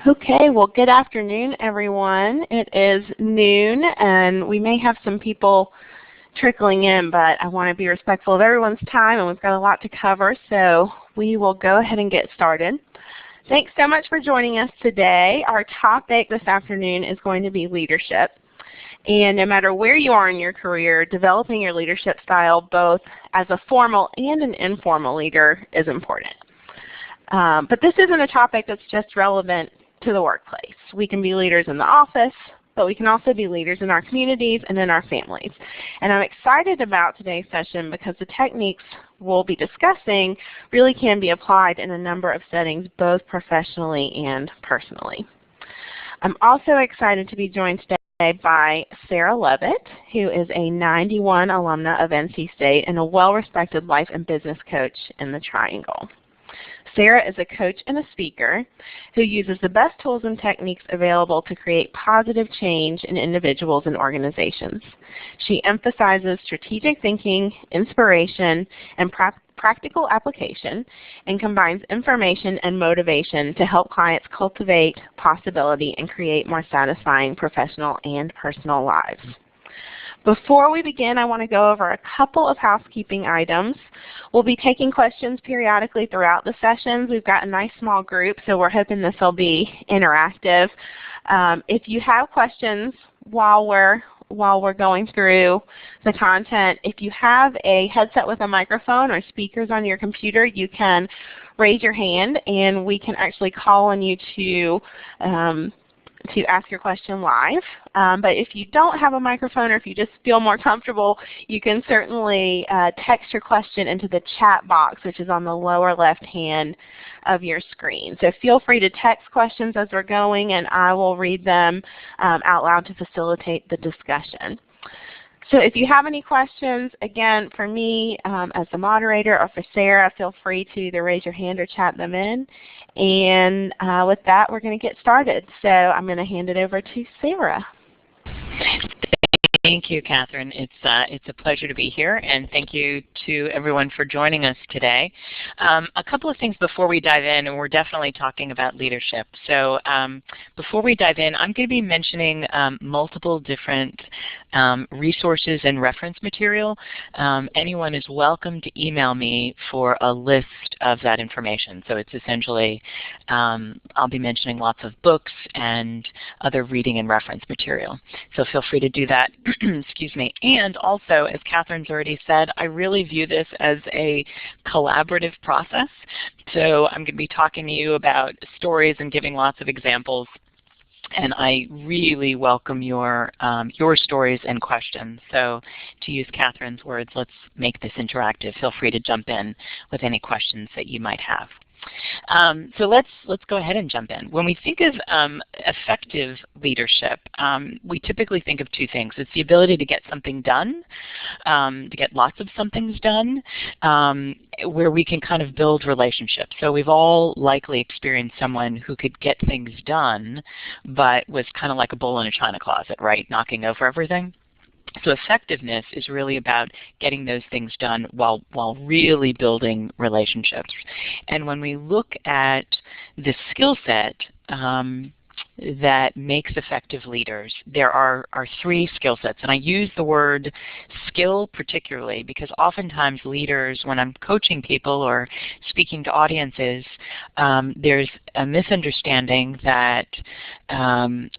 Okay, well, good afternoon, everyone. It is noon, and we may have some people trickling in, but I want to be respectful of everyone's time, and we've got a lot to cover, so we will go ahead and get started. Thanks so much for joining us today. Our topic this afternoon is going to be leadership. And no matter where you are in your career, developing your leadership style both as a formal and an informal leader is important. But this isn't a topic that's just relevant to the workplace. We can be leaders in the office, but we can also be leaders in our communities and in our families. And I'm excited about today's session because the techniques we'll be discussing really can be applied in a number of settings, both professionally and personally. I'm also excited to be joined today by Sarah Levitt, who is a 91 alumna of NC State and a well-respected life and business coach in the Triangle. Sarah is a coach and a speaker who uses the best tools and techniques available to create positive change in individuals and organizations. She emphasizes strategic thinking, inspiration, and practical application, and combines information and motivation to help clients cultivate possibility and create more satisfying professional and personal lives. Before we begin, I want to go over a couple of housekeeping items. We'll be taking questions periodically throughout the sessions. We've got a nice small group, so we're hoping this will be interactive. If you have questions while we're going through the content, if you have a headset with a microphone or speakers on your computer, you can raise your hand and we can actually call on you to ask your question live. But if you don't have a microphone or if you just feel more comfortable, you can certainly text your question into the chat box, which is on the lower left hand of your screen. So feel free to text questions as we're going, and I will read them out loud to facilitate the discussion. So if you have any questions, again, for me as the moderator or for Sarah, feel free to either raise your hand or chat them in. And with that, we're going to get started. So I'm going to hand it over to Sarah. Thank you, Catherine. It's a pleasure to be here, and thank you to everyone for joining us today. A couple of things before we dive in, and we're definitely talking about leadership. So before we dive in, I'm going to be mentioning multiple different resources and reference material. Anyone is welcome to email me for a list of that information. So it's essentially, I'll be mentioning lots of books and other reading and reference material. So feel free to do that. Excuse me. And also, as Catherine's already said, I really view this as a collaborative process. So I'm going to be talking to you about stories and giving lots of examples. And I really welcome your stories and questions. So to use Catherine's words, let's make this interactive. Feel free to jump in with any questions that you might have. So let's go ahead and jump in. When we think of effective leadership, we typically think of two things. It's the ability to get something done, to get lots of somethings done, where we can kind of build relationships. So we've all likely experienced someone who could get things done, but was kind of like a bull in a china closet, right? Knocking over everything. So effectiveness is really about getting those things done while really building relationships. And when we look at the skill set that makes effective leaders, there are three skill sets. And I use the word skill particularly because oftentimes leaders, when I'm coaching people or speaking to audiences, there's a misunderstanding that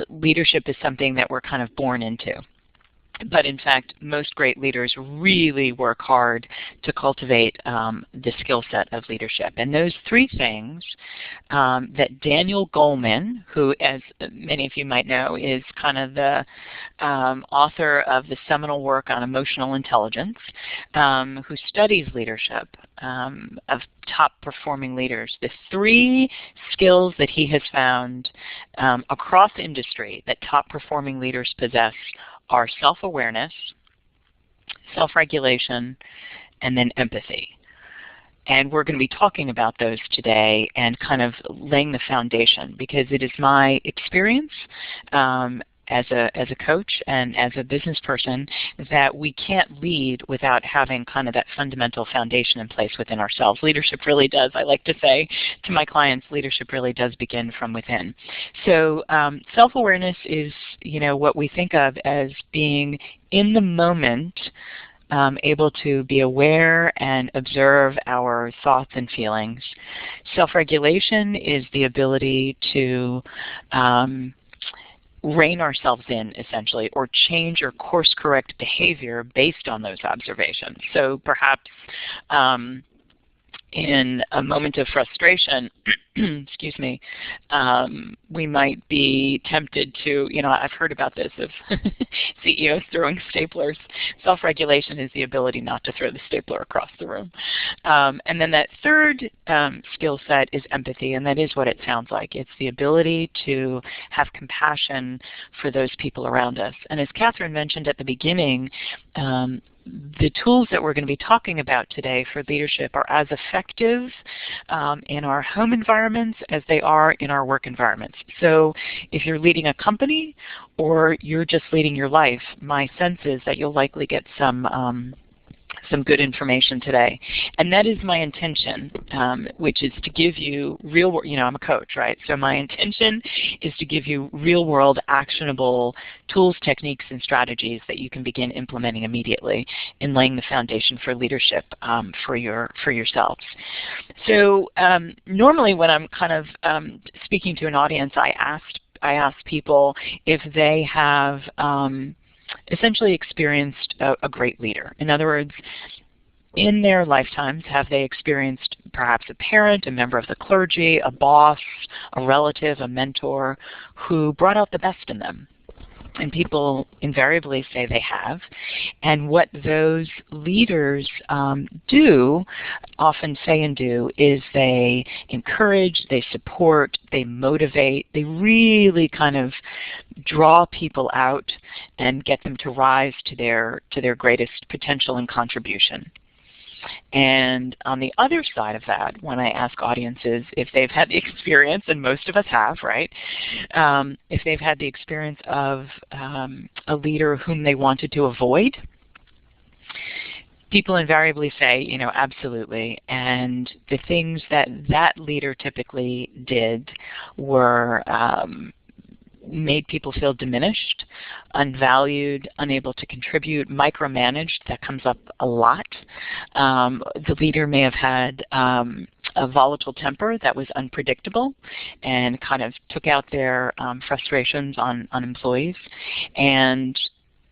leadership is something that we're kind of born into. But in fact, most great leaders really work hard to cultivate the skill set of leadership. And those three things that Daniel Goleman, who as many of you might know is kind of the author of the seminal work on emotional intelligence, who studies leadership of top performing leaders, the three skills that he has found across industry that top performing leaders possess are self-awareness, self-regulation, and then empathy. And we're going to be talking about those today and kind of laying the foundation because it is my experience as a coach and as a business person, that we can't lead without having kind of that fundamental foundation in place within ourselves. Leadership really does, I like to say to my clients, leadership really does begin from within. So self-awareness is, what we think of as being in the moment, able to be aware and observe our thoughts and feelings. Self-regulation is the ability to rein ourselves in, essentially, or change or course-correct behavior based on those observations. So perhaps in a moment of frustration, excuse me, we might be tempted to, I've heard about this of CEOs throwing staplers. Self-regulation is the ability not to throw the stapler across the room. And then that third skill set is empathy, and that is what it sounds like. It's the ability to have compassion for those people around us. And as Catherine mentioned at the beginning, the tools that we're going to be talking about today for leadership are as effective in our home environments as they are in our work environments. So if you're leading a company or you're just leading your life, my sense is that you'll likely get some good information today. And that is my intention, which is to give you real, I'm a coach, right? So my intention is to give you real-world, actionable tools, techniques, and strategies that you can begin implementing immediately in laying the foundation for leadership for yourselves. So normally when I'm kind of speaking to an audience, I ask people if they have essentially experienced a great leader. In other words, in their lifetimes, have they experienced perhaps a parent, a member of the clergy, a boss, a relative, a mentor who brought out the best in them? And people invariably say they have. And what those leaders often say and do, is they encourage, they support, they motivate, they really kind of draw people out and get them to rise to their greatest potential and contribution. And on the other side of that, when I ask audiences if they've had the experience, and most of us have, right, if they've had the experience of a leader whom they wanted to avoid, people invariably say, absolutely. And the things that leader typically did were made people feel diminished, unvalued, unable to contribute, micromanaged. That comes up a lot. The leader may have had a volatile temper that was unpredictable and kind of took out their frustrations on employees. And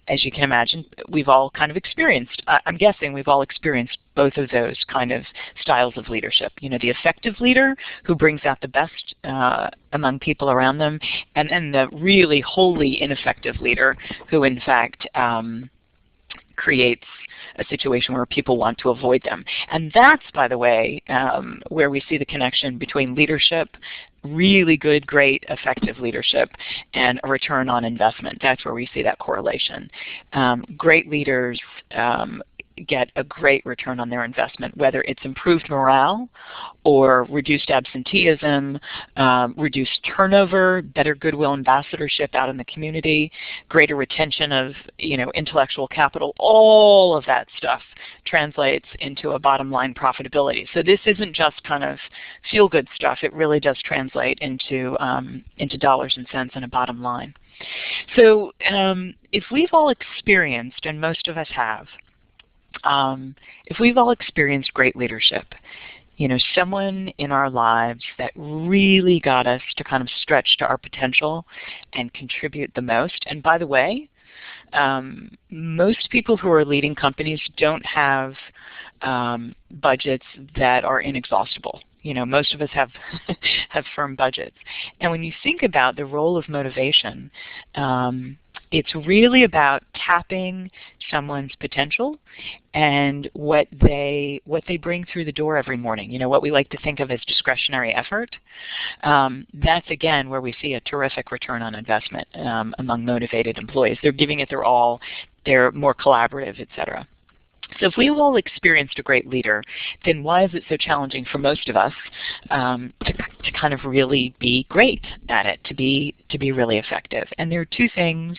as you can imagine, we've all kind of experienced, I'm guessing we've all experienced both of those kind of styles of leadership. The effective leader who brings out the best among people around them, and then the really wholly ineffective leader who in fact creates a situation where people want to avoid them. And that's, by the way, where we see the connection between leadership, really good, great, effective leadership, and a return on investment. That's where we see that correlation. Great leaders get a great return on their investment, whether it's improved morale or reduced absenteeism, reduced turnover, better goodwill ambassadorship out in the community, greater retention of intellectual capital. All of that stuff translates into a bottom line profitability. So this isn't just kind of feel good stuff. It really does translate into dollars and cents and a bottom line. So if we've all experienced, and most of us have, if we've all experienced great leadership, someone in our lives that really got us to kind of stretch to our potential and contribute the most. And by the way, most people who are leading companies don't have budgets that are inexhaustible. Most of us have firm budgets. And when you think about the role of motivation, it's really about tapping someone's potential and what they bring through the door every morning. What we like to think of as discretionary effort. That's again where we see a terrific return on investment among motivated employees. They're giving it their all. They're more collaborative, etc. So if we all experienced a great leader, then why is it so challenging for most of us to kind of really be great at it, to be really effective? And there are two things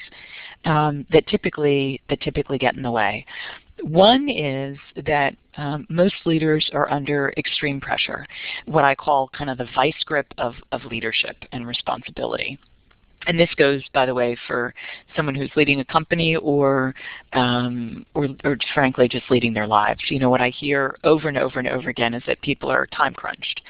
that typically get in the way. One is that most leaders are under extreme pressure, what I call kind of the vice grip of leadership and responsibility. And this goes, by the way, for someone who's leading a company or frankly just leading their lives. You know, what I hear over and over and over again is that people are time crunched.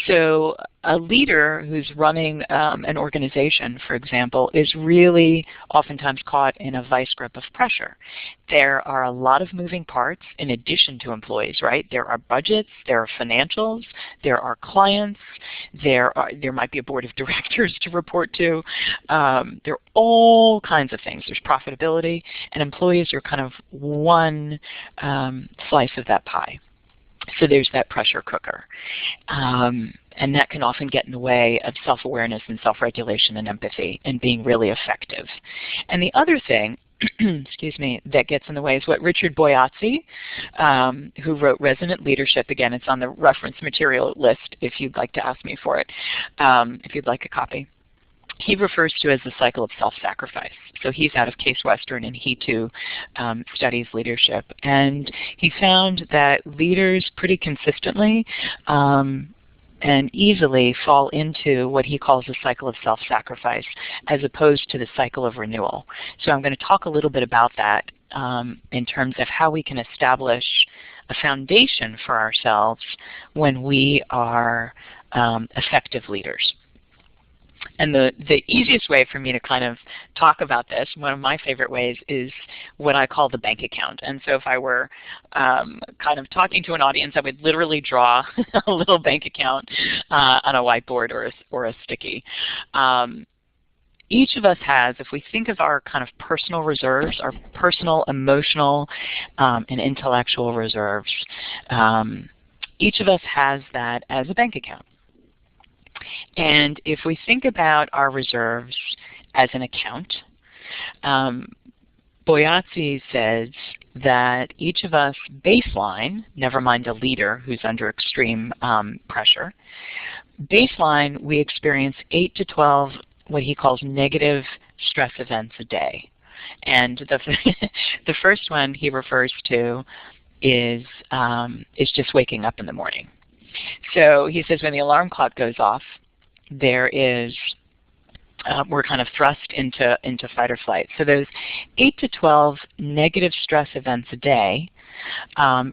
So a leader who's running an organization, for example, is really oftentimes caught in a vice grip of pressure. There are a lot of moving parts in addition to employees, right? There are budgets, there are financials, there are clients, there might be a board of directors to report to. There are all kinds of things. There's profitability, and employees are kind of one slice of that pie. So there's that pressure cooker. And that can often get in the way of self-awareness and self-regulation and empathy and being really effective. And the other thing excuse me, that gets in the way is what Richard Boyazzi, who wrote Resonant Leadership, again, it's on the reference material list if you'd like to ask me for it, if you'd like a copy. He refers to as the cycle of self-sacrifice. So he's out of Case Western, and he too studies leadership. And he found that leaders pretty consistently and easily fall into what he calls the cycle of self-sacrifice as opposed to the cycle of renewal. So I'm going to talk a little bit about that in terms of how we can establish a foundation for ourselves when we are effective leaders. And the easiest way for me to kind of talk about this, one of my favorite ways, is what I call the bank account. And so if I were kind of talking to an audience, I would literally draw a little bank account on a whiteboard or a sticky. Each of us has, if we think of our kind of personal reserves, our personal, emotional, and intellectual reserves, each of us has that as a bank account. And if we think about our reserves as an account, Boyazzi says that each of us baseline, never mind a leader who's under extreme pressure, baseline we experience 8 to 12 what he calls negative stress events a day. And the first one he refers to is just waking up in the morning. So he says when the alarm clock goes off, there is we're kind of thrust into fight or flight. So those 8 to 12 negative stress events a day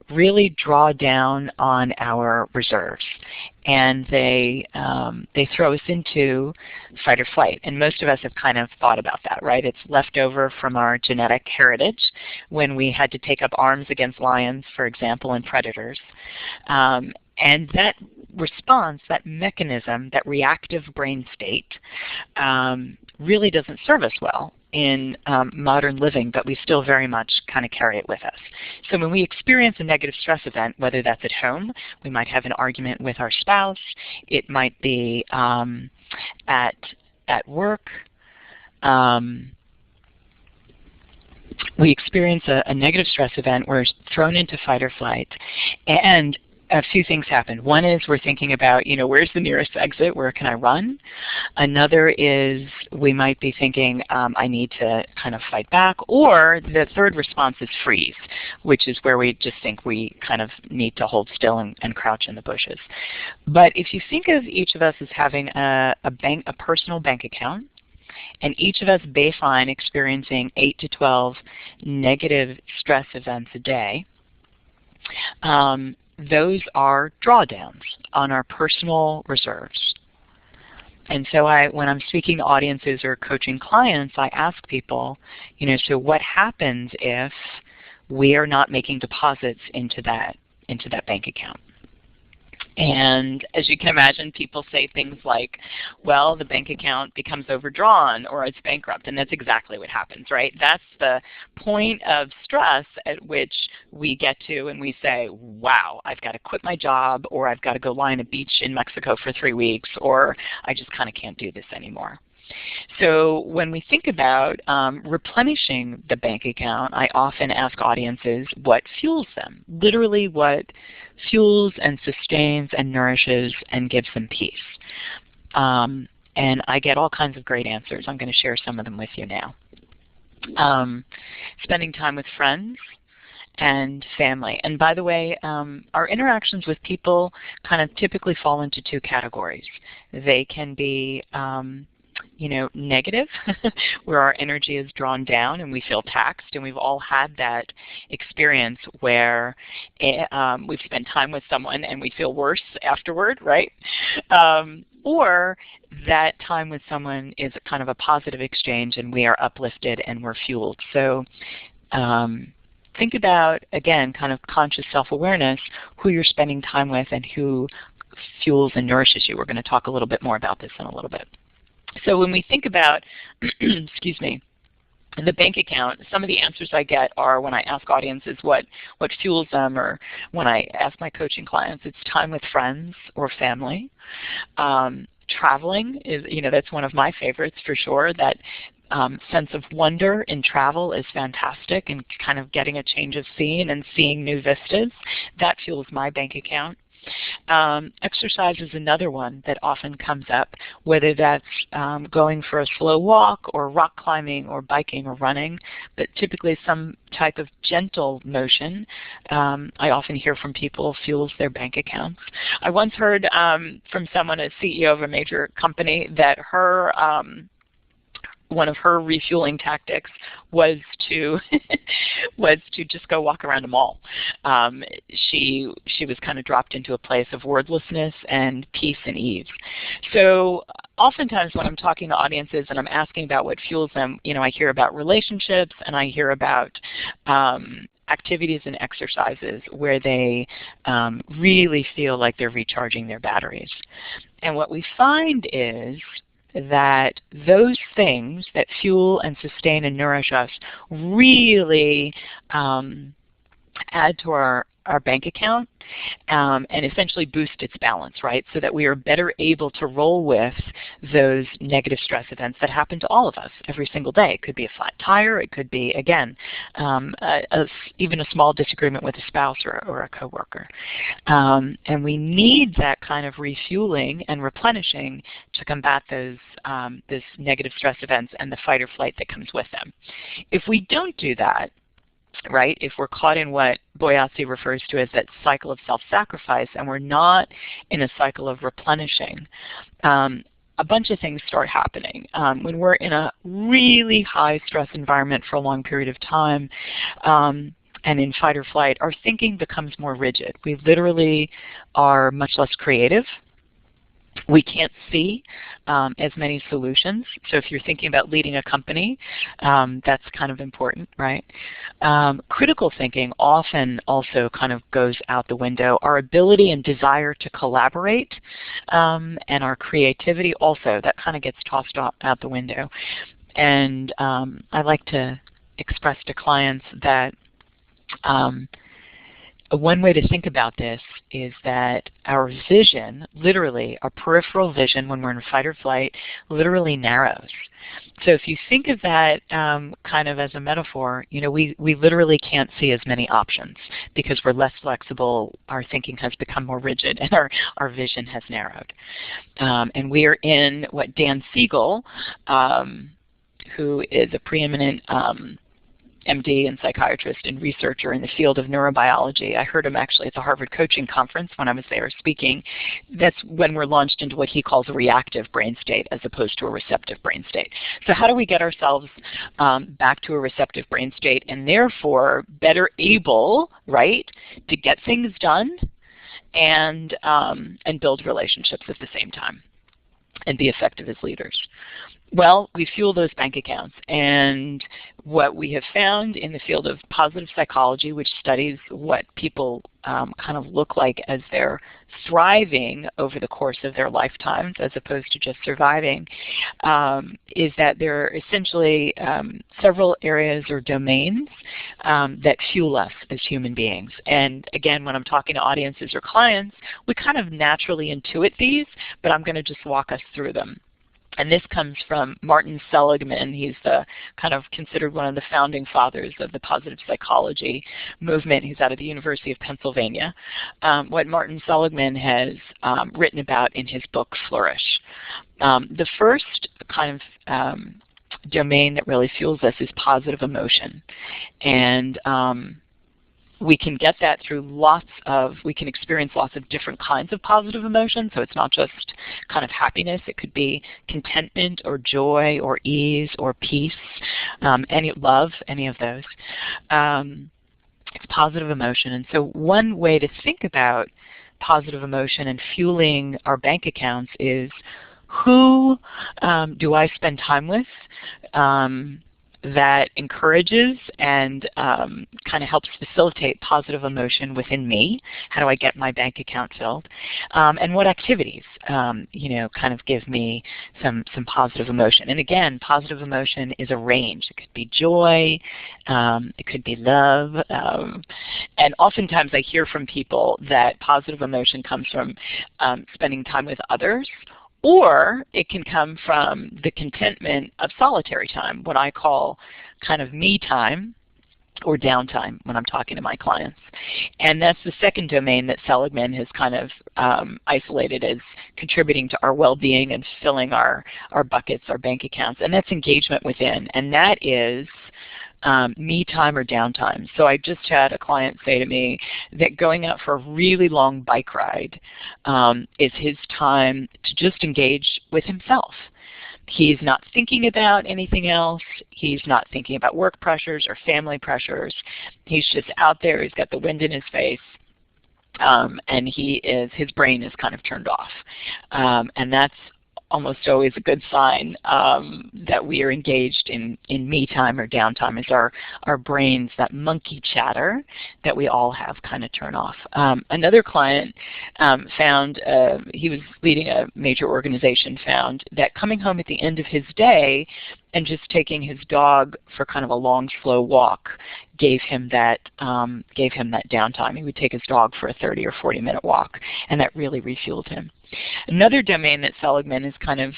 really draw down on our reserves, and they throw us into fight or flight. And most of us have kind of thought about that, right? It's left over from our genetic heritage when we had to take up arms against lions, for example, and predators. And that response, that mechanism, that reactive brain state really doesn't serve us well in modern living, but we still very much kind of carry it with us. So when we experience a negative stress event, whether that's at home, we might have an argument with our spouse, it might be at work, we experience a negative stress event, we're thrown into fight or flight, and a few things happen. One is we're thinking about, where's the nearest exit? Where can I run? Another is we might be thinking, I need to kind of fight back. Or the third response is freeze, which is where we just think we kind of need to hold still and crouch in the bushes. But if you think of each of us as having a personal bank account, and each of us baseline experiencing 8 to 12 negative stress events a day, those are drawdowns on our personal reserves. And so when I'm speaking to audiences or coaching clients, I ask people, so what happens if we are not making deposits into that bank account? And as you can imagine, people say things like, well, the bank account becomes overdrawn or it's bankrupt. And that's exactly what happens, right? That's the point of stress at which we get to and we say, wow, I've got to quit my job, or I've got to go lie on a beach in Mexico for 3 weeks, or I just kind of can't do this anymore. So when we think about replenishing the bank account, I often ask audiences what fuels them, literally what fuels and sustains and nourishes and gives them peace. And I get all kinds of great answers. I'm going to share some of them with you now. Spending time with friends and family. And by the way, our interactions with people kind of typically fall into two categories. They can be negative, where our energy is drawn down and we feel taxed, and we've all had that experience where we've spent time with someone and we feel worse afterward, right? Or that time with someone is kind of a positive exchange and we are uplifted and we're fueled. So think about, again, kind of conscious self-awareness, who you're spending time with and who fuels and nourishes you. We're going to talk a little bit more about this in a little bit. So when we think about, excuse me, the bank account, some of the answers I get are when I ask audiences what fuels them, or when I ask my coaching clients, it's time with friends or family. Traveling is, that's one of my favorites for sure. That sense of wonder in travel is fantastic, and kind of getting a change of scene and seeing new vistas. That fuels my bank account. Exercise is another one that often comes up, whether that's going for a slow walk or rock climbing or biking or running, but typically some type of gentle motion, I often hear from people, fuels their bank accounts. I once heard from someone, a CEO of a major company, that her one of her refueling tactics was to just go walk around a mall. She was kind of dropped into a place of wordlessness and peace and ease. So oftentimes when I'm talking to audiences and I'm asking about what fuels them, I hear about relationships and I hear about activities and exercises where they really feel like they're recharging their batteries. And what we find is that those things that fuel and sustain and nourish us really add to our bank account and essentially boost its balance, right? So that we are better able to roll with those negative stress events that happen to all of us every single day. It could be a flat tire. It could be, again, even a small disagreement with a spouse or a coworker. And we need that kind of refueling and replenishing to combat those negative stress events and the fight or flight that comes with them. If we don't do that, right, if we're caught in what Boyazzi refers to as that cycle of self-sacrifice, and we're not in a cycle of replenishing, a bunch of things start happening. When we're in a really high stress environment for a long period of time, and in fight or flight, our thinking becomes more rigid. We literally are much less creative. We can't see as many solutions. So if you're thinking about leading a company, that's kind of important, right? Critical thinking often also kind of goes out the window. Our ability and desire to collaborate and our creativity also, that kind of gets tossed out the window. And I like to express to clients that one way to think about this is that our vision, literally, our peripheral vision when we're in fight or flight, literally narrows. So if you think of that kind of as a metaphor, we literally can't see as many options because we're less flexible, our thinking has become more rigid, and our vision has narrowed. And we are in what Dan Siegel, who is a preeminent MD and psychiatrist and researcher in the field of neurobiology. I heard him actually at the Harvard Coaching Conference when I was there speaking. That's when we're launched into what he calls a reactive brain state as opposed to a receptive brain state. So how do we get ourselves back to a receptive brain state and therefore better able, right, to get things done and build relationships at the same time and be effective as leaders? Well, we fuel those bank accounts, and what we have found in the field of positive psychology, which studies what people kind of look like as they're thriving over the course of their lifetimes as opposed to just surviving, is that there are essentially several areas or domains that fuel us as human beings. And again, when I'm talking to audiences or clients, we kind of naturally intuit these, but I'm going to just walk us through them. And this comes from Martin Seligman. He's the kind of considered one of the founding fathers of the positive psychology movement. He's out of the University of Pennsylvania. What Martin Seligman has written about in his book, Flourish. The first kind of domain that really fuels us is positive emotion. And we can get that through we can experience lots of different kinds of positive emotion. So it's not just kind of happiness. It could be contentment or joy or ease or peace, any love, any of those. It's positive emotion. And so one way to think about positive emotion and fueling our bank accounts is, who do I spend time with that encourages and kind of helps facilitate positive emotion within me? How do I get my bank account filled? And what activities, kind of give me some positive emotion? And again, positive emotion is a range. It could be joy, it could be love, and oftentimes I hear from people that positive emotion comes from spending time with others, or it can come from the contentment of solitary time, what I call kind of me time or downtime when I'm talking to my clients. And that's the second domain that Seligman has kind of isolated as contributing to our well-being and filling our buckets, our bank accounts, and that's engagement within. And that is me time or downtime. So I just had a client say to me that going out for a really long bike ride is his time to just engage with himself. He's not thinking about anything else. He's not thinking about work pressures or family pressures. He's just out there. He's got the wind in his face. And his brain is kind of turned off. And that's almost always a good sign that we are engaged in me time or downtime, is our brains, that monkey chatter that we all have, kind of turn off. Another client found, he was leading a major organization, found that coming home at the end of his day and just taking his dog for kind of a long, slow walk gave him that downtime. He would take his dog for a 30 or 40-minute walk, and that really refueled him. Another domain that Seligman is kind of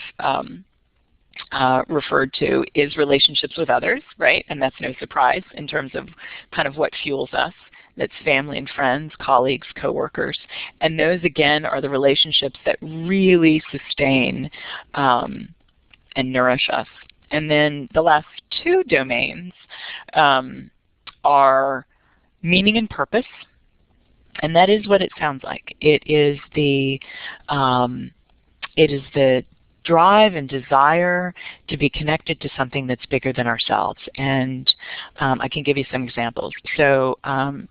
referred to is relationships with others, right? And that's no surprise in terms of kind of what fuels us. That's family and friends, colleagues, coworkers. And those, again, are the relationships that really sustain and nourish us. And then the last two domains are meaning and purpose. And that is what it sounds like. It is the drive and desire to be connected to something that's bigger than ourselves. And I can give you some examples. So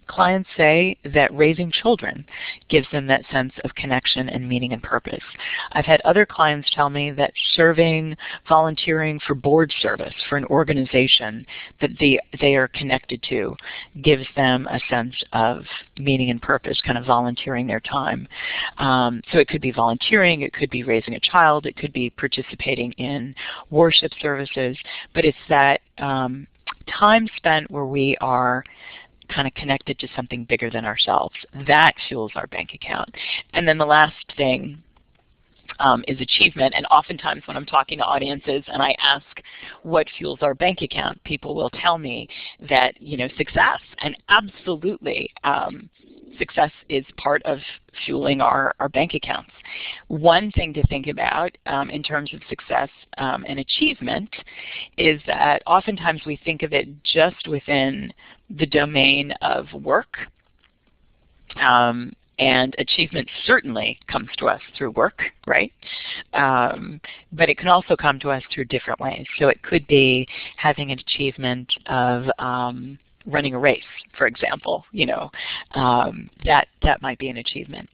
clients say that raising children gives them that sense of connection and meaning and purpose. I've had other clients tell me that volunteering for board service for an organization that they are connected to gives them a sense of meaning and purpose, kind of volunteering their time. So it could be volunteering, it could be raising a child, it could be participating in worship services, but it's that time spent where we are kind of connected to something bigger than ourselves. That fuels our bank account. And then the last thing is achievement. And oftentimes when I'm talking to audiences and I ask what fuels our bank account, people will tell me that, success. And absolutely, success is part of fueling our bank accounts. One thing to think about in terms of success and achievement is that oftentimes we think of it just within the domain of work. And achievement certainly comes to us through work, right? But it can also come to us through different ways. So it could be having an achievement of running a race, for example. That might be an achievement.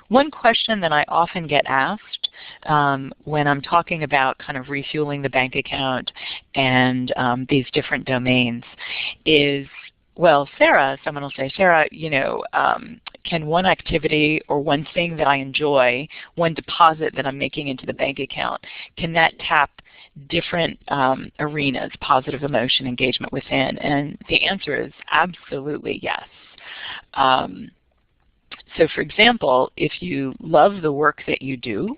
One question that I often get asked when I'm talking about kind of refueling the bank account and these different domains is, well, Sarah, someone will say, Sarah, can one activity or one thing that I enjoy, one deposit that I'm making into the bank account, can that tap different arenas, positive emotion, engagement within? And the answer is absolutely yes. So for example, if you love the work that you do,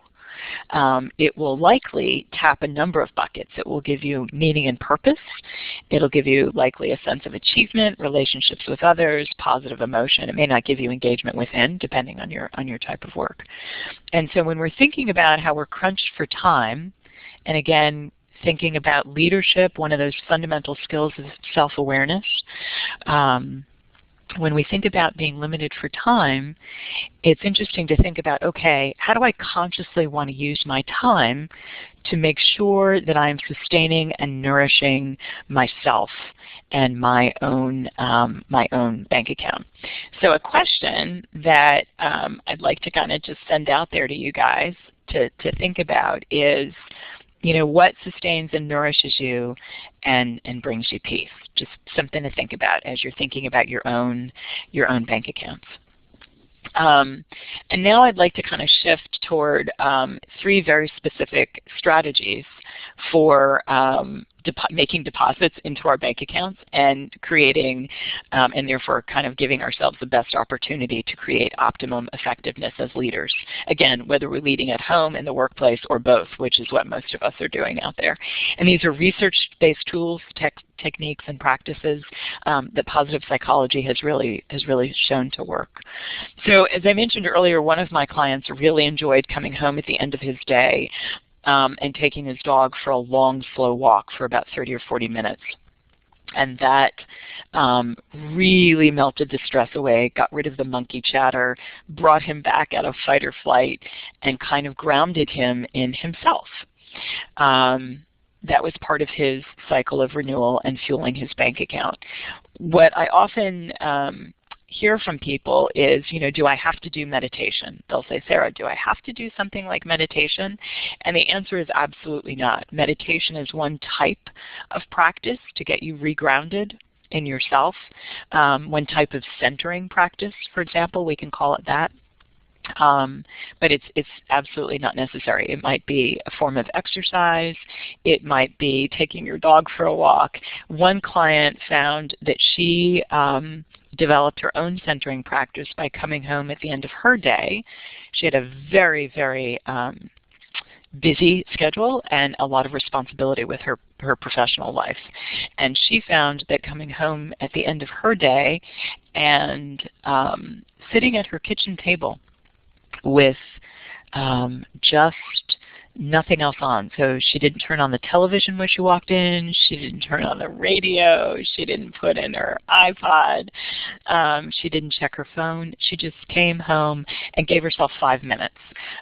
it will likely tap a number of buckets. It will give you meaning and purpose. It'll give you likely a sense of achievement, relationships with others, positive emotion. It may not give you engagement within, depending on your type of work. And so when we're thinking about how we're crunched for time, and again, thinking about leadership, one of those fundamental skills is self-awareness. When we think about being limited for time, it's interesting to think about, okay, how do I consciously want to use my time to make sure that I'm sustaining and nourishing myself and my own bank account? So a question that I'd like to kind of just send out there to you guys to think about is, what sustains and nourishes you and brings you peace? Just something to think about as you're thinking about your own bank accounts. And now I'd like to kind of shift toward 3 very specific strategies for making deposits into our bank accounts and creating, and therefore kind of giving ourselves the best opportunity to create optimum effectiveness as leaders. Again, whether we're leading at home, in the workplace, or both, which is what most of us are doing out there. And these are research-based tools, techniques, and practices that positive psychology has really shown to work. So as I mentioned earlier, one of my clients really enjoyed coming home at the end of his day and taking his dog for a long, slow walk for about 30 or 40 minutes. And that really melted the stress away, got rid of the monkey chatter, brought him back out of fight or flight, and kind of grounded him in himself. That was part of his cycle of renewal and fueling his bank account. What I often hear from people is, do I have to do meditation? They'll say, Sarah, do I have to do something like meditation? And the answer is absolutely not. Meditation is one type of practice to get you regrounded in yourself. One type of centering practice, for example, we can call it that. But it's absolutely not necessary. It might be a form of exercise. It might be taking your dog for a walk. One client found that she developed her own centering practice by coming home at the end of her day. She had a very, very busy schedule and a lot of responsibility with her professional life. And she found that coming home at the end of her day and sitting at her kitchen table with just nothing else on. So she didn't turn on the television when she walked in. She didn't turn on the radio. She didn't put in her iPod. She didn't check her phone. She just came home and gave herself 5 minutes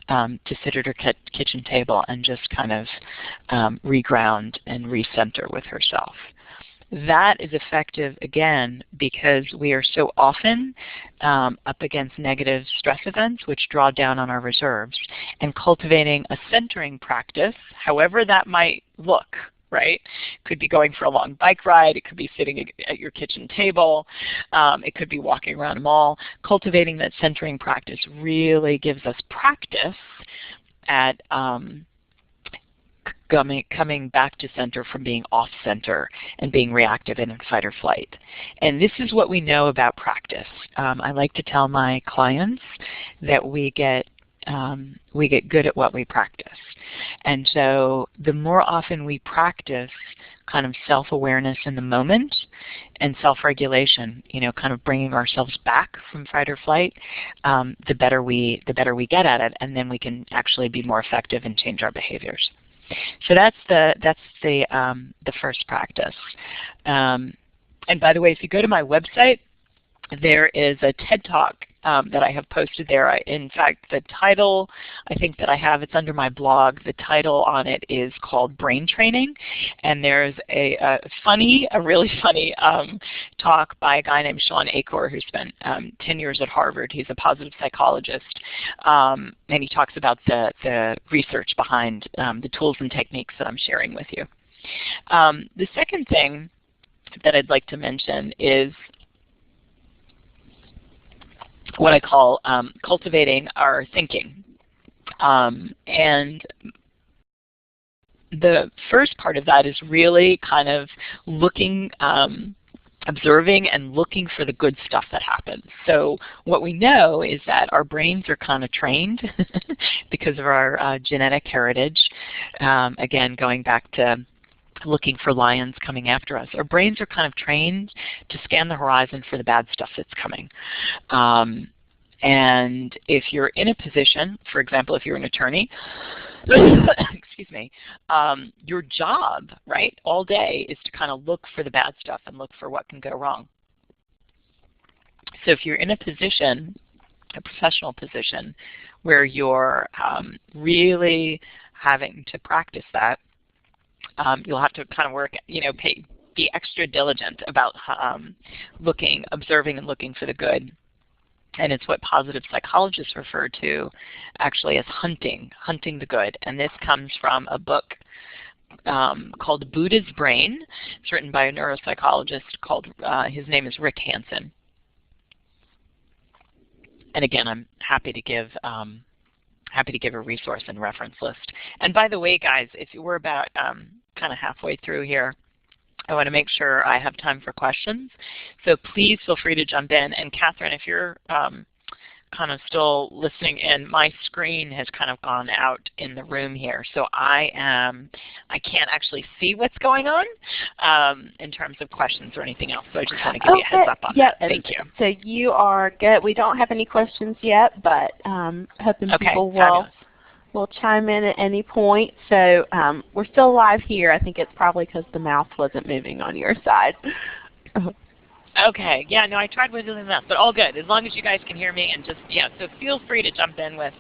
to sit at her kitchen table and just kind of reground and recenter with herself. That is effective, again, because we are so often up against negative stress events which draw down on our reserves. And cultivating a centering practice, however that might look, right? It could be going for a long bike ride. It could be sitting at your kitchen table. It could be walking around a mall. Cultivating that centering practice really gives us practice at coming back to center from being off center and being reactive and in fight or flight. And this is what we know about practice. I like to tell my clients that we get good at what we practice. And so the more often we practice kind of self-awareness in the moment and self-regulation, kind of bringing ourselves back from fight or flight, the better we get at it, and then we can actually be more effective and change our behaviors. So that's the first practice. And by the way, if you go to my website, there is a TED Talk that I have posted there. In fact, the title I think that I have, it's under my blog. The title on it is called Brain Training, and there's a really funny talk by a guy named Sean Achor who spent 10 years at Harvard. He's a positive psychologist, and he talks about the research behind the tools and techniques that I'm sharing with you. The second thing that I'd like to mention is what I call cultivating our thinking. And the first part of that is really kind of looking observing and looking for the good stuff that happens. So what we know is that our brains are kind of trained because of our genetic heritage. Again, going back to looking for lions coming after us. Our brains are kind of trained to scan the horizon for the bad stuff that's coming. And if you're in a position, for example, if you're an attorney, excuse me, your job, right, all day is to kind of look for the bad stuff and look for what can go wrong. So if you're in a position, a professional position, where you're really having to practice that, you'll have to kind of work, be extra diligent about observing and looking for the good. And it's what positive psychologists refer to actually as hunting the good. And this comes from a book called Buddha's Brain. It's written by a neuropsychologist called, his name is Rick Hansen. And again, I'm happy to give a resource and reference list. And by the way, guys, if we're about kind of halfway through here, I want to make sure I have time for questions. So please feel free to jump in. And Catherine, if you're kind of still listening in, my screen has kind of gone out in the room here. So I can't actually see what's going on in terms of questions or anything else. So I just want to give you a heads up on that. Thank you. So you are good. We don't have any questions yet, but hoping people will chime in at any point. So we're still live here. I think it's probably because the mouse wasn't moving on your side. Okay. Yeah, no, I tried wiggling the mouse, but all good. As long as you guys can hear me, and just, so feel free to jump in with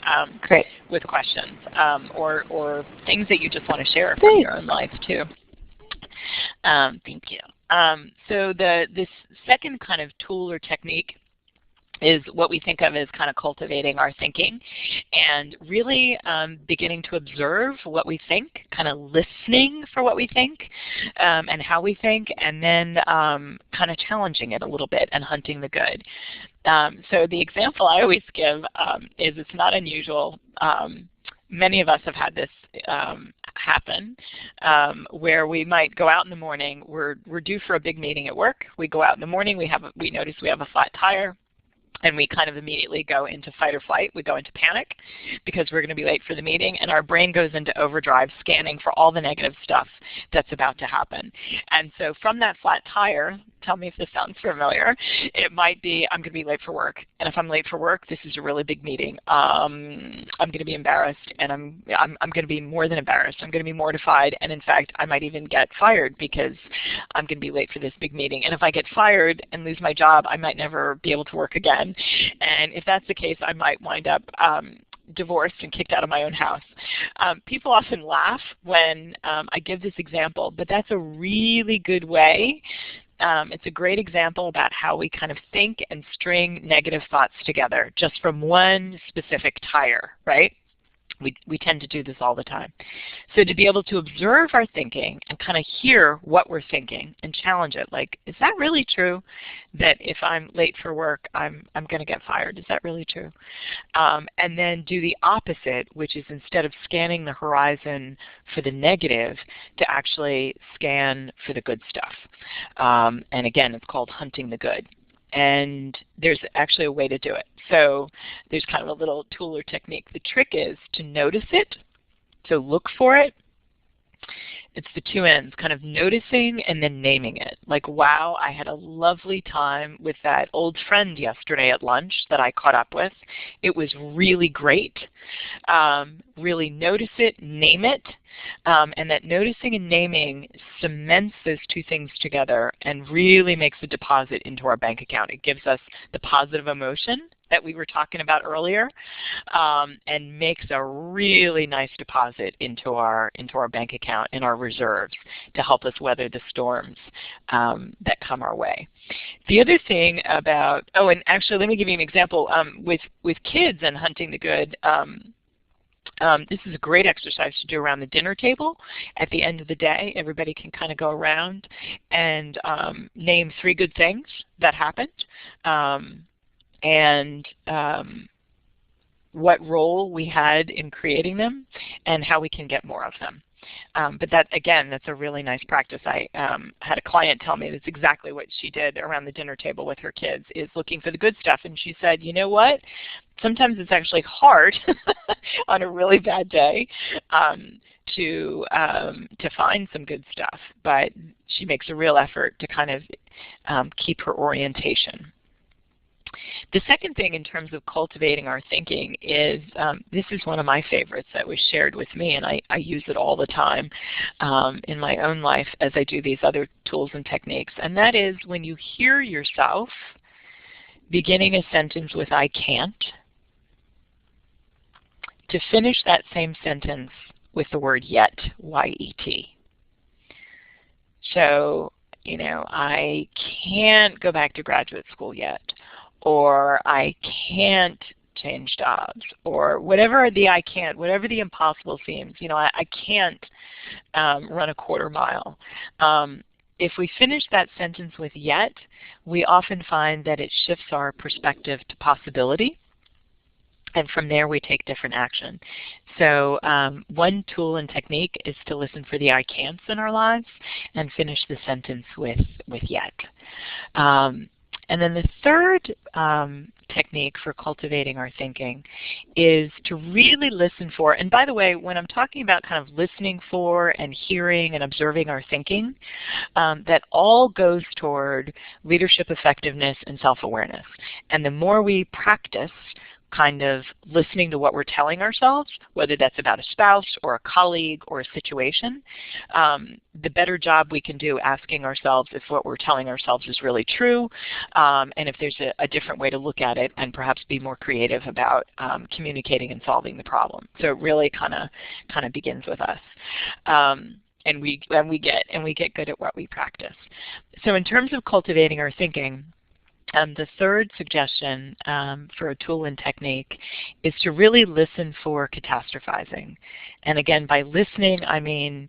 with questions or things that you just want to share from your own life too. Thank you. So this second kind of tool or technique is what we think of as kind of cultivating our thinking, and really beginning to observe what we think, kind of listening for what we think and how we think, and then kind of challenging it a little bit and hunting the good. So the example I always give is, it's not unusual. Many of us have had this happen, where we might go out in the morning. We're due for a big meeting at work. We go out in the morning. We notice we have a flat tire. And we kind of immediately go into fight or flight. We go into panic because we're going to be late for the meeting, and our brain goes into overdrive, scanning for all the negative stuff that's about to happen. And so from that flat tire, tell me if this sounds familiar, it might be, I'm going to be late for work. And if I'm late for work, this is a really big meeting. I'm going to be embarrassed, and I'm going to be more than embarrassed. I'm going to be mortified, and in fact, I might even get fired because I'm going to be late for this big meeting. And if I get fired and lose my job, I might never be able to work again. And if that's the case, I might wind up divorced and kicked out of my own house. People often laugh when I give this example, but that's a really good way. It's a great example about how we kind of think and string negative thoughts together just from one specific tire, right? We tend to do this all the time. So to be able to observe our thinking and kind of hear what we're thinking and challenge it, like, is that really true that if I'm late for work, I'm going to get fired? Is that really true? And then do the opposite, which is instead of scanning the horizon for the negative, to actually scan for the good stuff. And again, it's called hunting the good. And there's actually a way to do it. So there's kind of a little tool or technique. The trick is to notice it, to look for it. It's the two ends, kind of noticing and then naming it. Like, wow, I had a lovely time with that old friend yesterday at lunch that I caught up with. It was really great. Really notice it, name it, and that noticing and naming cements those two things together and really makes a deposit into our bank account. It gives us the positive emotion that we were talking about earlier, and makes a really nice deposit into our bank account and our reserves to help us weather the storms that come our way. The other thing about, and actually let me give you an example with kids and hunting the good. This is a great exercise to do around the dinner table. At the end of the day, everybody can kind of go around and name 3 good things that happened. And what role we had in creating them, and how we can get more of them. But that, again, that's a really nice practice. I had a client tell me that's exactly what she did around the dinner table with her kids, is looking for the good stuff. And she said, you know what? Sometimes it's actually hard on a really bad day to find some good stuff, but she makes a real effort to kind of keep her orientation. The second thing in terms of cultivating our thinking is, this is one of my favorites that was shared with me, and I use it all the time in my own life as I do these other tools and techniques, and that is when you hear yourself beginning a sentence with "I can't," to finish that same sentence with the word "yet," Y-E-T. So, you know, I can't go back to graduate school yet, or I can't change jobs, or whatever the I can't, whatever the impossible seems. You know, I can't run a quarter mile. If we finish that sentence with "yet," we often find that it shifts our perspective to possibility. And from there, we take different action. So one tool and technique is to listen for the I can'ts in our lives and finish the sentence with "yet." And then the third technique for cultivating our thinking is to really listen for, and by the way, when I'm talking about kind of listening for and hearing and observing our thinking, that all goes toward leadership effectiveness and self-awareness. And the more we practice kind of listening to what we're telling ourselves, whether that's about a spouse or a colleague or a situation, the better job we can do asking ourselves if what we're telling ourselves is really true, and if there's a different way to look at it, and perhaps be more creative about communicating and solving the problem. So it really kind of begins with us. And we get good at what we practice. So in terms of cultivating our thinking, the third suggestion for a tool and technique is to really listen for catastrophizing. And again, by listening, I mean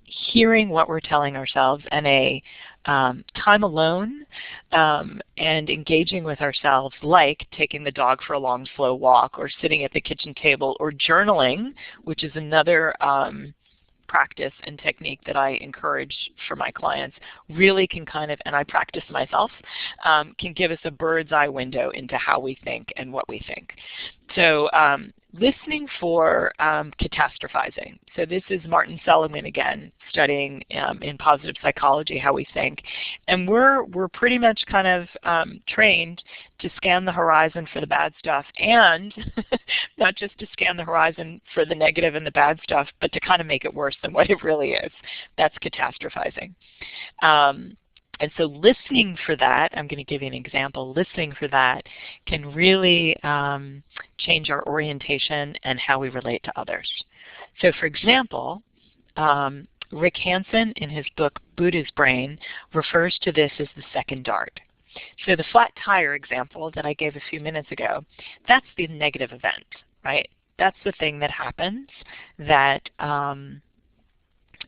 hearing what we're telling ourselves, and a time alone and engaging with ourselves, like taking the dog for a long, slow walk, or sitting at the kitchen table, or journaling, which is another practice and technique that I encourage for my clients, really can kind of, and I practice myself, can give us a bird's eye window into how we think and what we think. So listening for catastrophizing. So this is Martin Seligman again, studying in positive psychology how we think. And we're pretty much kind of trained to scan the horizon for the bad stuff, and not just to scan the horizon for the negative and the bad stuff, but to kind of make it worse than what it really is. That's catastrophizing. And so listening for that, I'm going to give you an example, listening for that can really change our orientation and how we relate to others. So for example, Rick Hansen in his book Buddha's Brain refers to this as the second dart. So the flat tire example that I gave a few minutes ago, that's the negative event, right? That's the thing that happens that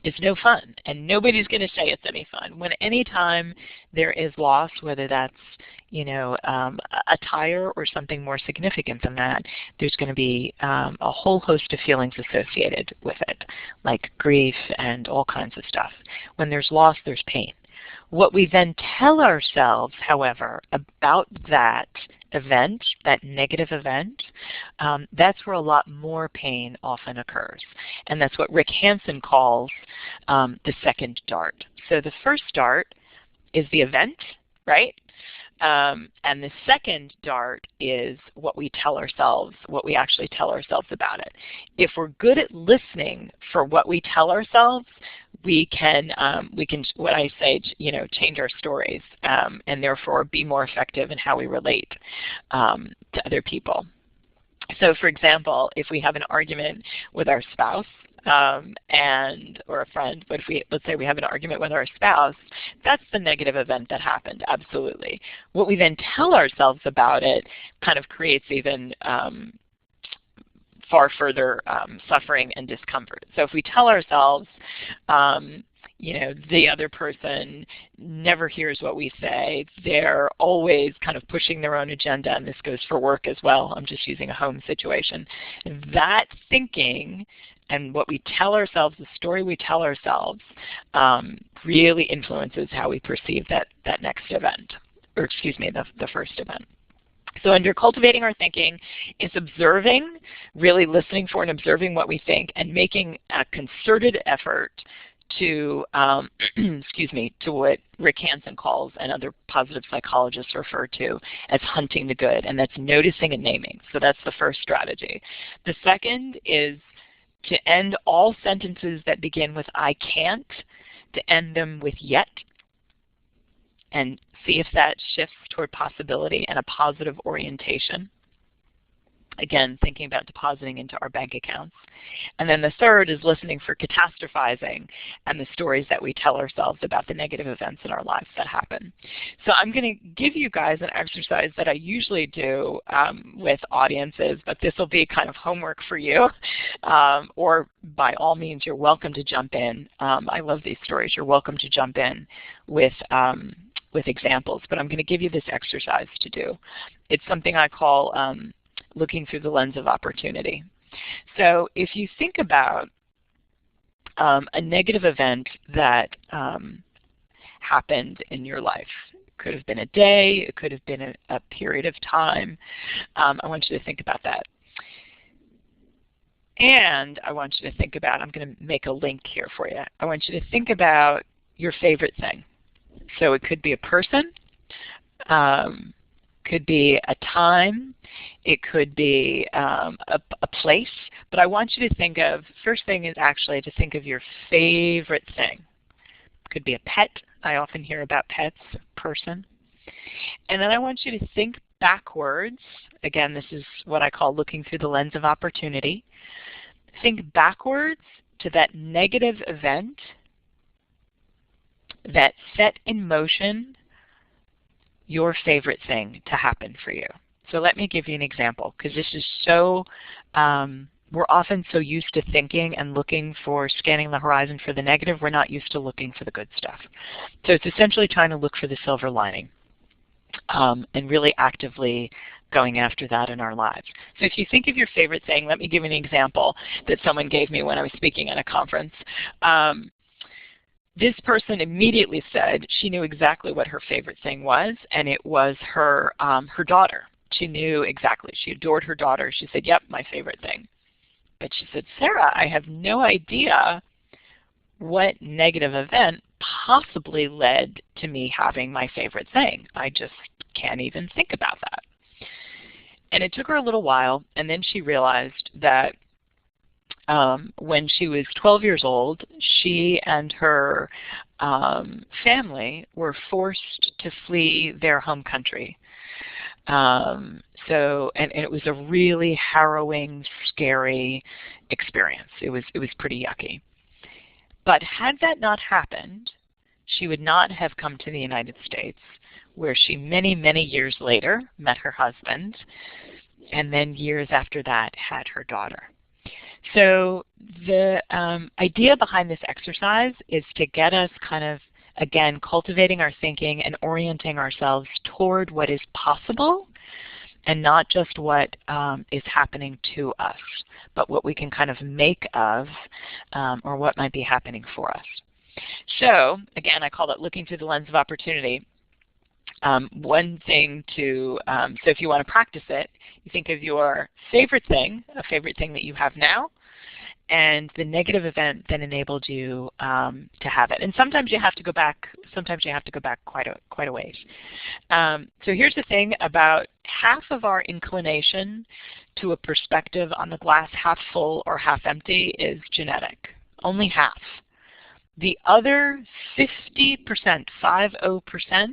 is no fun, and nobody's going to say it's any fun. When any time there is loss, whether that's, you know, a tire or something more significant than that, there's going to be a whole host of feelings associated with it, like grief and all kinds of stuff. When there's loss, there's pain. What we then tell ourselves, however, about that event, that negative event, that's where a lot more pain often occurs. And that's what Rick Hansen calls the second dart. So the first dart is the event, right? And the second dart is what we tell ourselves, what we actually tell ourselves about it. If we're good at listening for what we tell ourselves, we can what I say, you know, change our stories, and therefore be more effective in how we relate to other people. So for example, if we have an argument with our spouse, or a friend, but let's say we have an argument with our spouse, that's the negative event that happened, absolutely. What we then tell ourselves about it kind of creates even far further suffering and discomfort. So if we tell ourselves, you know, the other person never hears what we say, they're always kind of pushing their own agenda, and this goes for work as well. I'm just using a home situation. That thinking And what we tell ourselves, the story we tell ourselves, really influences how we perceive that next event, or excuse me, the first event. So under cultivating our thinking is observing, really listening for and observing what we think, and making a concerted effort to, excuse me, to what Rick Hansen calls and other positive psychologists refer to as hunting the good, and that's noticing and naming. So that's the first strategy. The second is to end all sentences that begin with I can't, to end them with yet, and see if that shifts toward possibility and a positive orientation. Again, thinking about depositing into our bank accounts. And then the third is listening for catastrophizing and the stories that we tell ourselves about the negative events in our lives that happen. So I'm going to give you guys an exercise that I usually do with audiences, but this will be kind of homework for you. Or by all means, you're welcome to jump in. I love these stories. You're welcome to jump in with examples, but I'm going to give you this exercise to do. It's something I call looking through the lens of opportunity. So if you think about a negative event that happened in your life, it could have been a day, it could have been a period of time, I want you to think about that. And I want you to think about, I'm going to make a link here for you, I want you to think about your favorite thing. So it could be a person, could be a time, it could be a place, but I want you to think of, first thing is actually to think of your favorite thing. It could be a pet. I often hear about pets, person. And then I want you to think backwards. Again, this is what I call looking through the lens of opportunity. Think backwards to that negative event that set in motion your favorite thing to happen for you. So let me give you an example, because this is so, we're often so used to thinking and looking for, scanning the horizon for the negative, we're not used to looking for the good stuff. So it's essentially trying to look for the silver lining and really actively going after that in our lives. So if you think of your favorite thing, let me give you an example that someone gave me when I was speaking at a conference. This person immediately said she knew exactly what her favorite thing was, and it was her daughter. She knew exactly. She adored her daughter. She said, yep, my favorite thing. But she said, Sarah, I have no idea what negative event possibly led to me having my favorite thing. I just can't even think about that. And it took her a little while, and then she realized that when she was 12 years old, she and her family were forced to flee their home country. And it was a really harrowing, scary experience. It was pretty yucky. But had that not happened, she would not have come to the United States, where she many, many years later met her husband, and then years after that had her daughter. So the idea behind this exercise is to get us kind of, again, cultivating our thinking and orienting ourselves toward what is possible and not just what is happening to us, but what we can kind of make of or what might be happening for us. So again, I call that looking through the lens of opportunity. One thing to, so if you want to practice it, you think of your favorite thing, a favorite thing that you have now, and the negative event that enabled you to have it. And sometimes you have to go back. Sometimes you have to go back quite a ways. So here's the thing about half of our inclination to a perspective on the glass half full or half empty is genetic. Only half. The other 50%, 50%,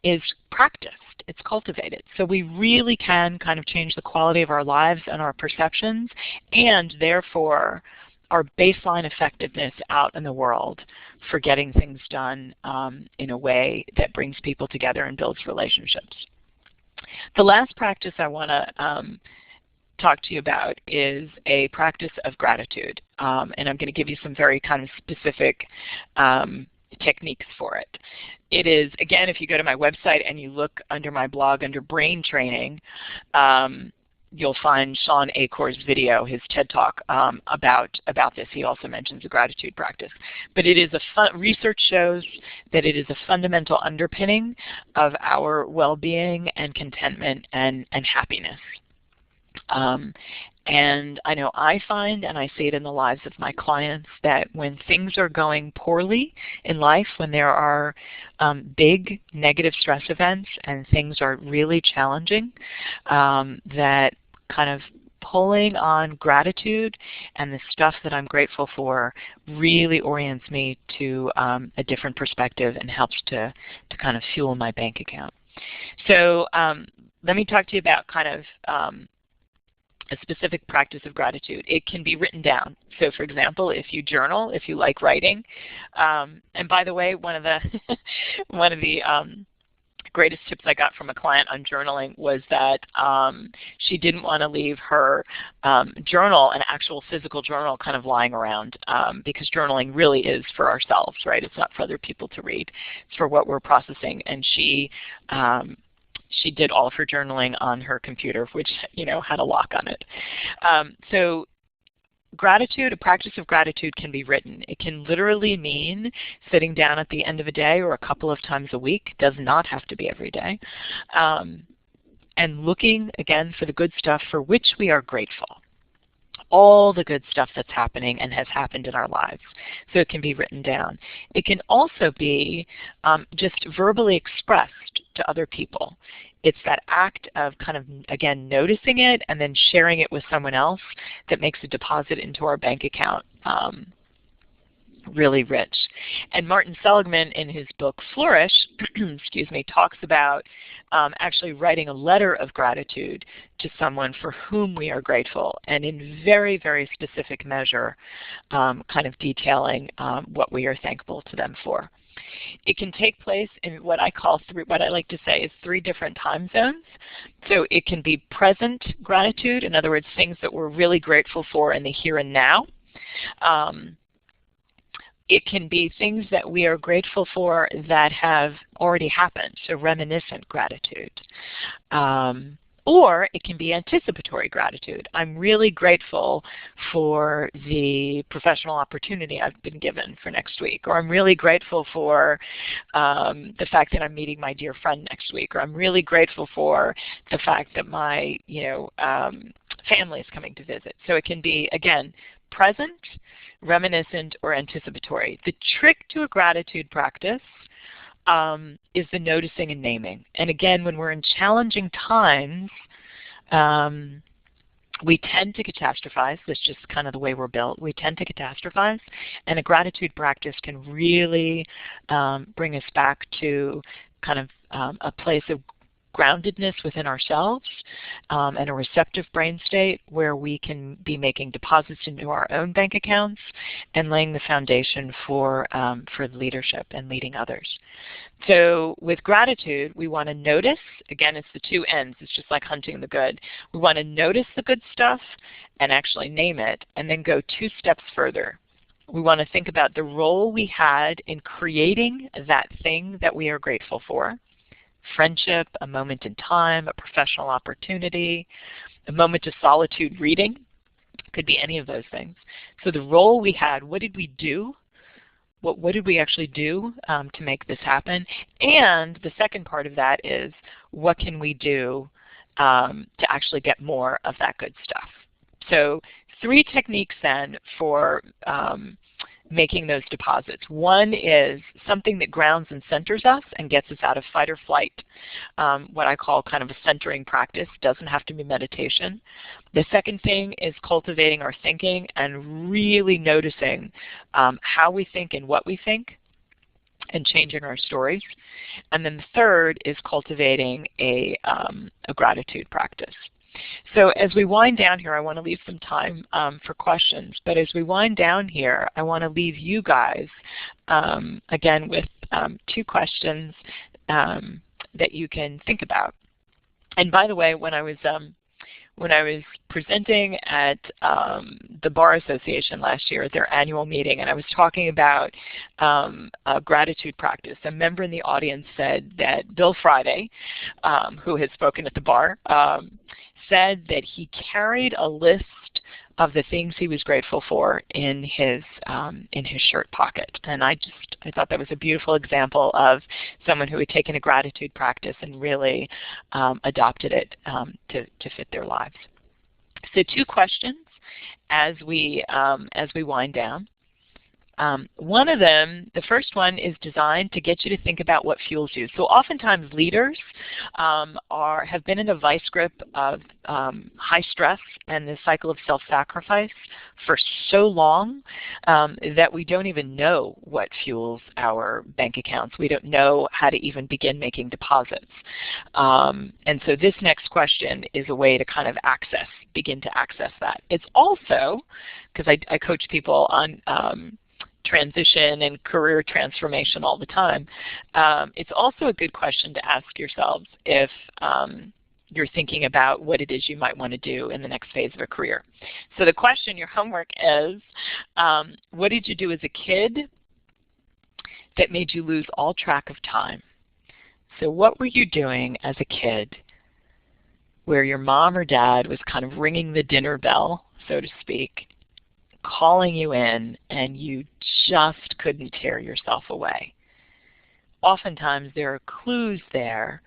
is practiced. It's cultivated. So we really can kind of change the quality of our lives and our perceptions, and therefore our baseline effectiveness out in the world for getting things done in a way that brings people together and builds relationships. The last practice I want to talk to you about is a practice of gratitude. And I'm going to give you some very kind of specific techniques for it. It is, again, if you go to my website and you look under my blog under brain training, you'll find Sean Acor's video, his TED Talk about this. He also mentions the gratitude practice. But it is research shows that it is a fundamental underpinning of our well-being and contentment and happiness. And I know I find, and I see it in the lives of my clients, that when things are going poorly in life, when there are big negative stress events and things are really challenging, that kind of pulling on gratitude and the stuff that I'm grateful for really orients me to a different perspective and helps to kind of fuel my bank account. So let me talk to you about kind of a specific practice of gratitude. It can be written down. So for example, if you journal, if you like writing, and by the way, one of the greatest tips I got from a client on journaling was that she didn't want to leave her journal, an actual physical journal, kind of lying around, because journaling really is for ourselves, right? It's not for other people to read. It's for what we're processing. And she did all of her journaling on her computer, which had a lock on it. So gratitude, a practice of gratitude can be written. It can literally mean sitting down at the end of a day or a couple of times a week. It does not have to be every day. And looking, again, for the good stuff for which we are grateful. All the good stuff that's happening and has happened in our lives. So it can be written down. It can also be just verbally expressed to other people. It's that act of kind of, again, noticing it and then sharing it with someone else that makes a deposit into our bank account really rich. And Martin Seligman, in his book Flourish, excuse me, talks about actually writing a letter of gratitude to someone for whom we are grateful, and in very, very specific measure, kind of detailing what we are thankful to them for. It can take place in what I call what I like to say is 3 different time zones. So it can be present gratitude, in other words, things that we're really grateful for in the here and now. It can be things that we are grateful for that have already happened, so reminiscent gratitude. Or it can be anticipatory gratitude. I'm really grateful for the professional opportunity I've been given for next week. Or I'm really grateful for the fact that I'm meeting my dear friend next week. Or I'm really grateful for the fact that my family is coming to visit. So it can be, again, present, reminiscent, or anticipatory. The trick to a gratitude practice is the noticing and naming. And again, when we're in challenging times, we tend to catastrophize. That's just kind of the way we're built. We tend to catastrophize, and a gratitude practice can really bring us back to kind of a place of groundedness within ourselves and a receptive brain state where we can be making deposits into our own bank accounts and laying the foundation for leadership and leading others. So with gratitude, we want to notice, again, it's the 2 ends. It's just like hunting the good. We want to notice the good stuff and actually name it, and then go 2 steps further. We want to think about the role we had in creating that thing that we are grateful for. Friendship, a moment in time, a professional opportunity, a moment of solitude reading. Could be any of those things. So the role we had, what did we do? What did we actually do to make this happen? And the second part of that is, what can we do to actually get more of that good stuff? So 3 techniques then for making those deposits. One is something that grounds and centers us and gets us out of fight or flight, what I call kind of a centering practice. Doesn't have to be meditation. The second thing is cultivating our thinking and really noticing how we think and what we think and changing our stories. And then the third is cultivating a gratitude practice. So as we wind down here, I want to leave some time for questions. But as we wind down here, I want to leave you guys, again, with 2 questions that you can think about. And by the way, when I was presenting at the Bar Association last year at their annual meeting, and I was talking about a gratitude practice, a member in the audience said that Bill Friday, who had spoken at the bar, said that he carried a list of the things he was grateful for in his shirt pocket. And I thought that was a beautiful example of someone who had taken a gratitude practice and really adopted it to fit their lives. So 2 questions as we wind down. One of them, the first one, is designed to get you to think about what fuels you. So oftentimes leaders have been in a vice grip of high stress and the cycle of self-sacrifice for so long that we don't even know what fuels our bank accounts. We don't know how to even begin making deposits. And so this next question is a way to kind of begin to access that. It's also, because I coach people on transition and career transformation all the time, it's also a good question to ask yourselves if you're thinking about what it is you might want to do in the next phase of a career. So the question, your homework is, what did you do as a kid that made you lose all track of time? So what were you doing as a kid where your mom or dad was kind of ringing the dinner bell, so to speak, calling you in, and you just couldn't tear yourself away? Oftentimes there are clues there,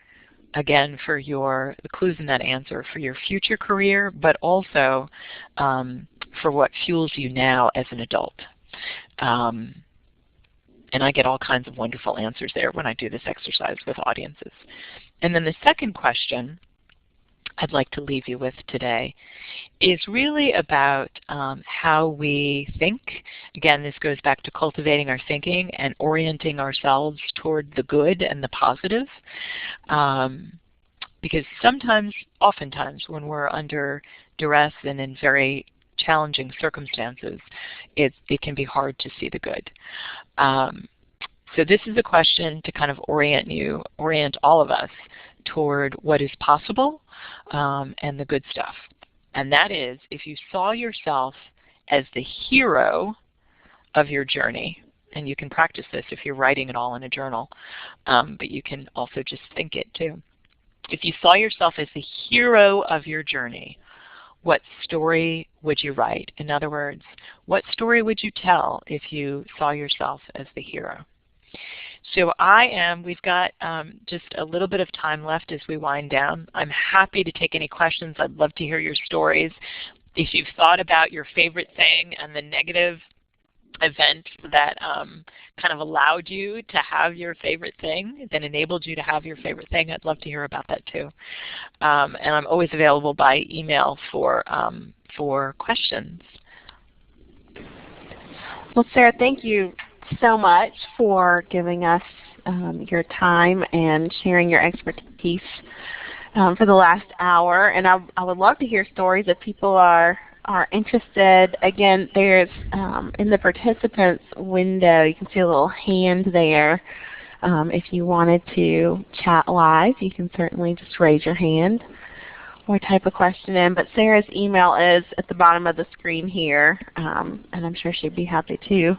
again, for the clues in that answer for your future career, but also for what fuels you now as an adult. And I get all kinds of wonderful answers there when I do this exercise with audiences. And then the second question I'd like to leave you with today is really about how we think. Again, this goes back to cultivating our thinking and orienting ourselves toward the good and the positive. Because oftentimes, when we're under duress and in very challenging circumstances, it can be hard to see the good. So this is a question to kind of orient all of us toward what is possible and the good stuff. And that is, if you saw yourself as the hero of your journey, and you can practice this if you're writing it all in a journal, but you can also just think it too. If you saw yourself as the hero of your journey, what story would you write? In other words, what story would you tell if you saw yourself as the hero? So we've got just a little bit of time left as we wind down. I'm happy to take any questions. I'd love to hear your stories. If you've thought about your favorite thing and the negative event that kind of allowed you to have your favorite thing, that enabled you to have your favorite thing, I'd love to hear about that too. And I'm always available by email for questions. Well, Sarah, thank you so much for giving us your time and sharing your expertise for the last hour. And I would love to hear stories if people are interested. Again, there's in the participants window, you can see a little hand there. If you wanted to chat live, you can certainly just raise your hand or type a question in. But Sarah's email is at the bottom of the screen here, and I'm sure she'd be happy to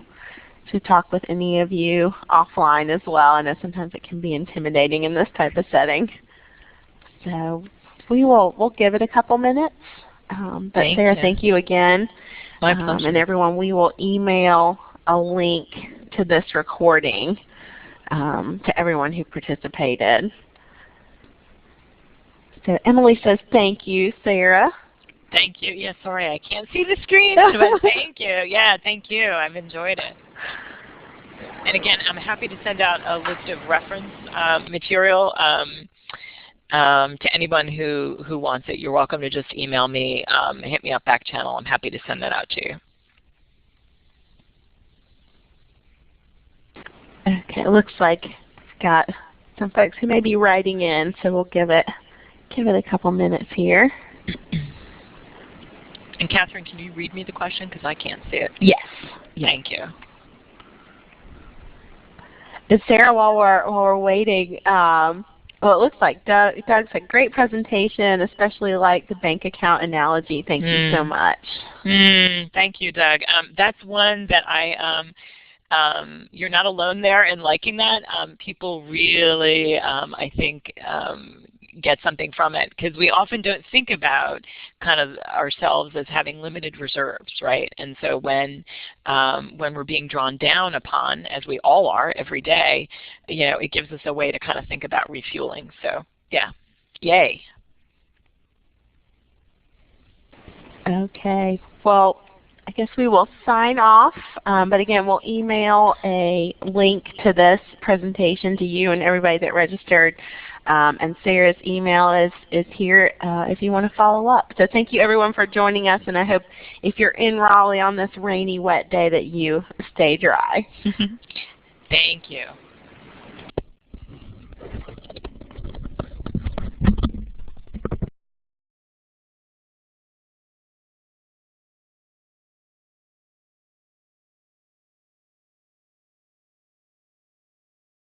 talk with any of you offline as well. I know sometimes it can be intimidating in this type of setting. So we'll give it a couple minutes. But Sarah, thank you again. My pleasure. And everyone, we will email a link to this recording to everyone who participated. So Emily says thank you, Sarah. Thank you. Yeah, sorry, I can't see the screen, but thank you. Yeah, thank you. I've enjoyed it. And again, I'm happy to send out a list of reference material to anyone who wants it. You're welcome to just email me, hit me up back channel. I'm happy to send that out to you. Okay, it looks like we've got some folks who may be writing in, so we'll give it a couple minutes here. And Catherine, can you read me the question because I can't see it? Yes. Thank you. And Sarah, while we're waiting, well, it looks like Doug said great presentation, especially like the bank account analogy. Thank you so much. Thank you, Doug. That's one that you're not alone there in liking that. People really, I think, get something from it, because we often don't think about kind of ourselves as having limited reserves, right? And so when we're being drawn down upon, as we all are every day, it gives us a way to kind of think about refueling. So yeah, yay. Okay. Well, I guess we will sign off, but again, we'll email a link to this presentation to you and everybody that registered, and Sarah's email is here if you want to follow up. So thank you everyone for joining us, and I hope if you're in Raleigh on this rainy, wet day that you stay dry. Thank you.